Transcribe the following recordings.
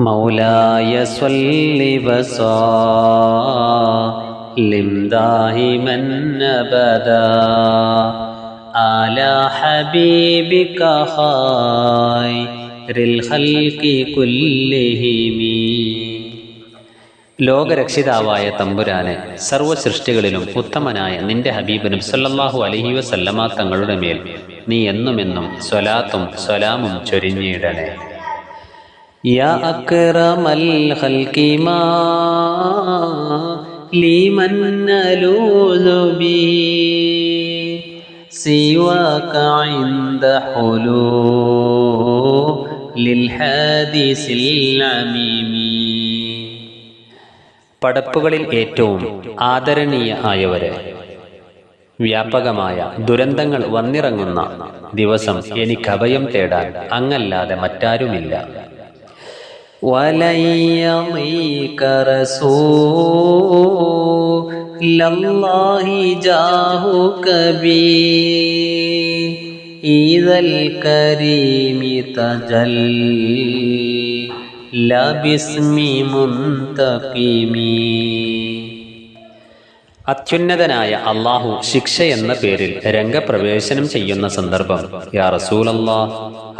മൗലായ സ്വല്ലി വസല്ലിം ദായിമൻ അബദാ അലാ ഹബീബിക ഖൈറിൽ ഖൽഖി കുല്ലിഹിം. ലോകരക്ഷിതാവായ തമ്പുരാനെ, സർവ്വസൃഷ്ടികളിലും ഉത്തമനായ നിന്റെ ഹബീബ് നബി സല്ലല്ലാഹു അലൈഹി വസല്ലമ തങ്ങളുടെ മേൽ നീ എന്നുമെന്നും സ്വലാത്തും സ്വലാമും ചൊരിഞ്ഞിടണേ. യാ അക്രമൽ ഖൽഖി മാ ലിമൻ നലൂദു ബി സിവാക ഇൻദ ഹുലൂലിൽ ഹാദിസിൽ അമീമി. പടപ്പുകളിൽ ഏറ്റവും ആദരണീയ ആയവരെ, വ്യാപകമായ ദുരന്തങ്ങൾ വന്നിറങ്ങുന്ന ദിവസം എനിക്ക് അഭയം തേടാൻ അങ്ങല്ലാതെ മറ്റാരുമില്ല. വലയ്യമീക റസൂലല്ലാഹി ജാഹുക ബി ഈദൽ കരീമി തജല്ലാ ബിസ്മി മുൻതഖിമി. അത്യുന്നതനായ അള്ളാഹു ശിക്ഷ എന്ന പേരിൽ രംഗപ്രവേശനം ചെയ്യുന്ന സന്ദർഭം യാ റസൂലല്ലാഹ്,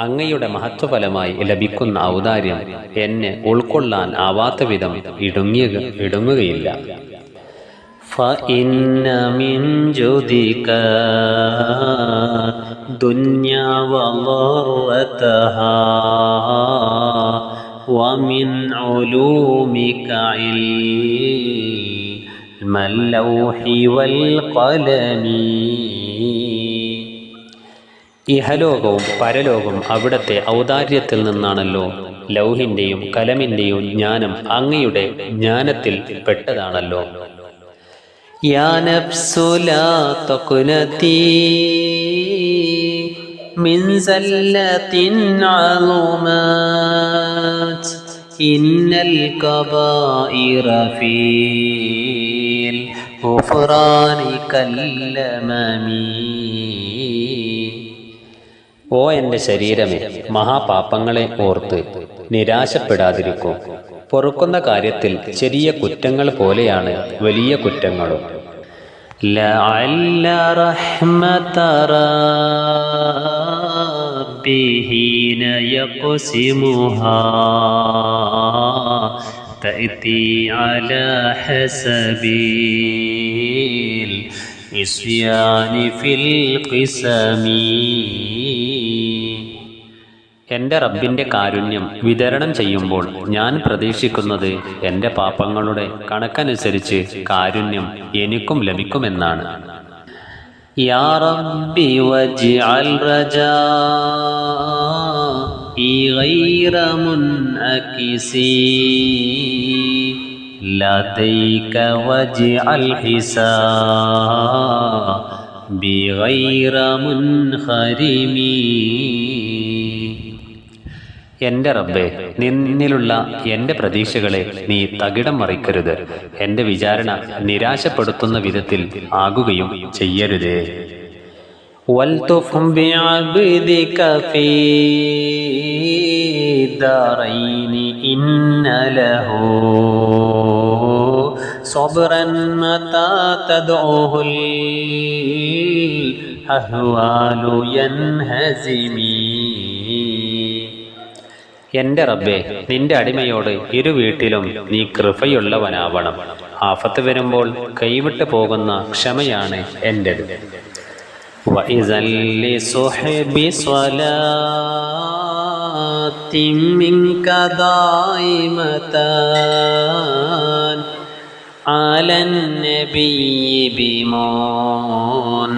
അങ്ങയുടെ മഹത്വഫലമായി ലഭിക്കുന്ന ഔദാര്യം എന്നെ ഉൾക്കൊള്ളാൻ ആവാത്ത വിധം ഇടുങ്ങുകയില്ല. ഫഇന്ന മിൻ ജുദിക ദുനിയാ വളറതഹാ വമിൻ ഉലൂമിക മല്ലൗഹി വൽ ഖലമി. ഇഹലോകവും പരലോകവും അവിടത്തെ ഔദാര്യത്തിൽ നിന്നാണല്ലോ. ലൗഹിന്റെയും കലമിന്റെയും ജ്ഞാനം അങ്ങയുടെ ജ്ഞാനത്തിൽ പെട്ടതാണല്ലോ. യാ നഫ്സു ലാ തഖ്നതി മിൻ സല്ലത്തിൻ അളുമാത് ഇന്നൽ കബായിറ ഫീൽ ഗുഫ്റാനി കല്ലമമി. ഓ എൻ്റെ ശരീരമേ, മഹാപാപങ്ങളെ ഓർത്ത് നിരാശപ്പെടാതിരിക്കൂ. പൊറുക്കുന്ന കാര്യത്തിൽ ചെറിയ കുറ്റങ്ങൾ പോലെയാണ് വലിയ കുറ്റങ്ങളും. ലഅല്ല റഹ്മത റബ്ബി ഹീന യഖ്സിമുഹാ തഅതി അലാ ഹസബിൽ ഇസ്യാനി ഫിൽ ഖിസമി. എൻ്റെ റബ്ബിൻ്റെ കാരുണ്യം വിതരണം ചെയ്യുമ്പോൾ ഞാൻ പ്രതീക്ഷിക്കുന്നത് എൻ്റെ പാപങ്ങളുടെ കണക്കനുസരിച്ച് കാരുണ്യം എനിക്കും ലഭിക്കുമെന്നാണ്. യാ റബ്ബി വജ്അൽ റജാഇ ഗൈറ മുൻഅകിസി ലദൈക വജ്അൽ ഹിസാബി ഗൈറ മുൻഖരിമി. എൻ്റെ റബ്ബേ, നിന്നിലുള്ള എൻ്റെ പ്രതീക്ഷകളെ നീ തകിടം മറിക്കരുത്. എൻ്റെ വിചാരണ നിരാശപ്പെടുത്തുന്ന വിധത്തിൽ ആകുകയും ചെയ്യരുതേ. വൽതുഫ് ബിഅബ്ദിക ഫീ ദാറൈനി ഇന്ന ലഹു സബ്റൻ മതാ തദ്ഉഹുൽ അഹ്വാലു യൻഹസിമി. എൻ്റെ റബ്ബേ, നിന്റെ അടിമയോട് ഇരുവീട്ടിലും നീ കൃപയുള്ളവനാവണം. ആഫത്ത് വരുമ്പോൾ കൈവിട്ടു പോകുന്ന ക്ഷമയാണ് എൻ്റെത്. വഇസൽ ലിസുഹബി സ്വലാത്തിൻ മിൻക ദായിമതാൻ അലൻ നബിയ്യി ബിമുൻ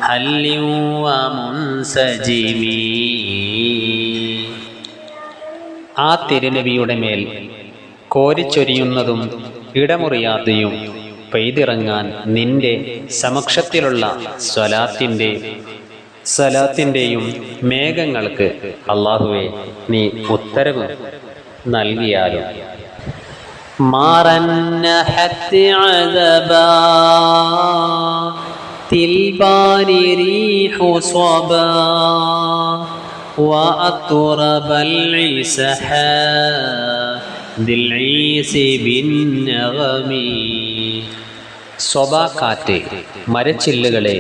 ഹല്ലിൻ വമുൻസജിമി. ആ തിരുനബിയുടെ മേൽ കോരിച്ചൊരിയുന്നതും ഇടമുറിയാതെയും പെയ്തിറങ്ങാൻ നിന്റെ സമക്ഷത്തിലുള്ള സ്വലാത്തിൻ്റെയും മേഘങ്ങൾക്ക് അല്ലാഹുവേ നീ ഉത്തരവ് നൽകിയാലും. മാറന്നഹത്തി അദബാ തിൽബാനി റീഹു സ്വബാ وأطرب العسحا ദിൽഈസി ബിന്നഗമി. സ്വബാ കാറ്റ് മരച്ചില്ലുകളെ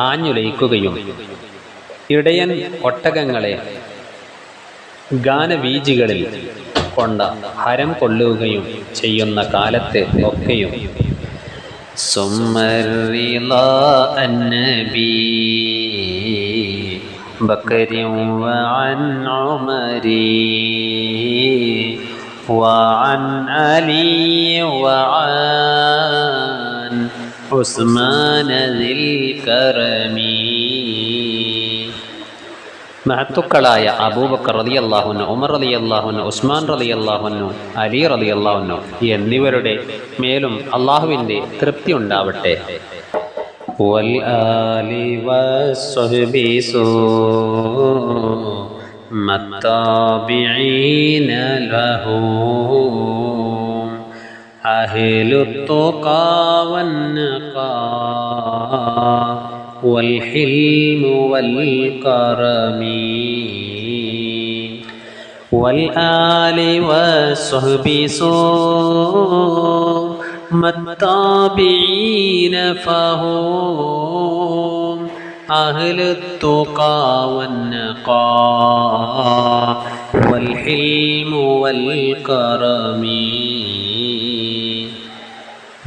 ആഞ്ഞുലയിക്കുകയും ഇടയൻ ഒട്ടകങ്ങളെ ഗാനവീജികളിൽ കൊണ്ട ഹരം കൊള്ളുകയും ചെയ്യുന്ന കാലത്ത് ഒക്കെയും സുമ്മറിളാ അന്നബി ബക്കരി വഅൻ ഉമരി വഅൻ അലി വഅൻ ഉസ്മാന ദിൽ കറമി. മഹത്തുക്കളായ അബൂബക്കർ റളിയല്ലാഹു അൻഹു, ഉമർ റളിയല്ലാഹു അൻഹു, ഉസ്മാൻ റളിയല്ലാഹു അൻഹു, അലി റളിയല്ലാഹു അൻഹു എന്നിവരുടെ മേലും അള്ളാഹുവിൻ്റെ തൃപ്തി ഉണ്ടാവട്ടെ. വൽ ആലി വസ്സഹ്ബി സുമ്മത്താബിഈന ലഹും അഹ്ലുത് തുഖാ വന്നഖാ والحلم والكرم والآل والصحب ثم التابعين فهم أهل التقى والنقاء والحلم والكرم.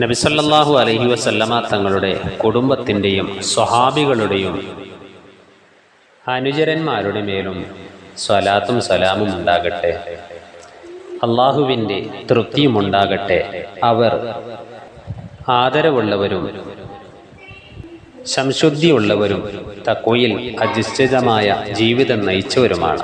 നബി സല്ലല്ലാഹു അലൈഹി വസല്ലമ തങ്ങളുടെ കുടുംബത്തിൻ്റെയും സ്വഹാബികളുടെയും അനുചരന്മാരുടെ മേലും സ്വലാത്തും സലാമും ഉണ്ടാകട്ടെ. അള്ളാഹുവിൻ്റെ തൃപ്തിയും ഉണ്ടാകട്ടെ. അവർ ആദരവുള്ളവരും സംശുദ്ധിയുള്ളവരും തഖ്വയിൽ അധിഷ്ഠിതമായ ജീവിതം നയിച്ചവരുമാണ്.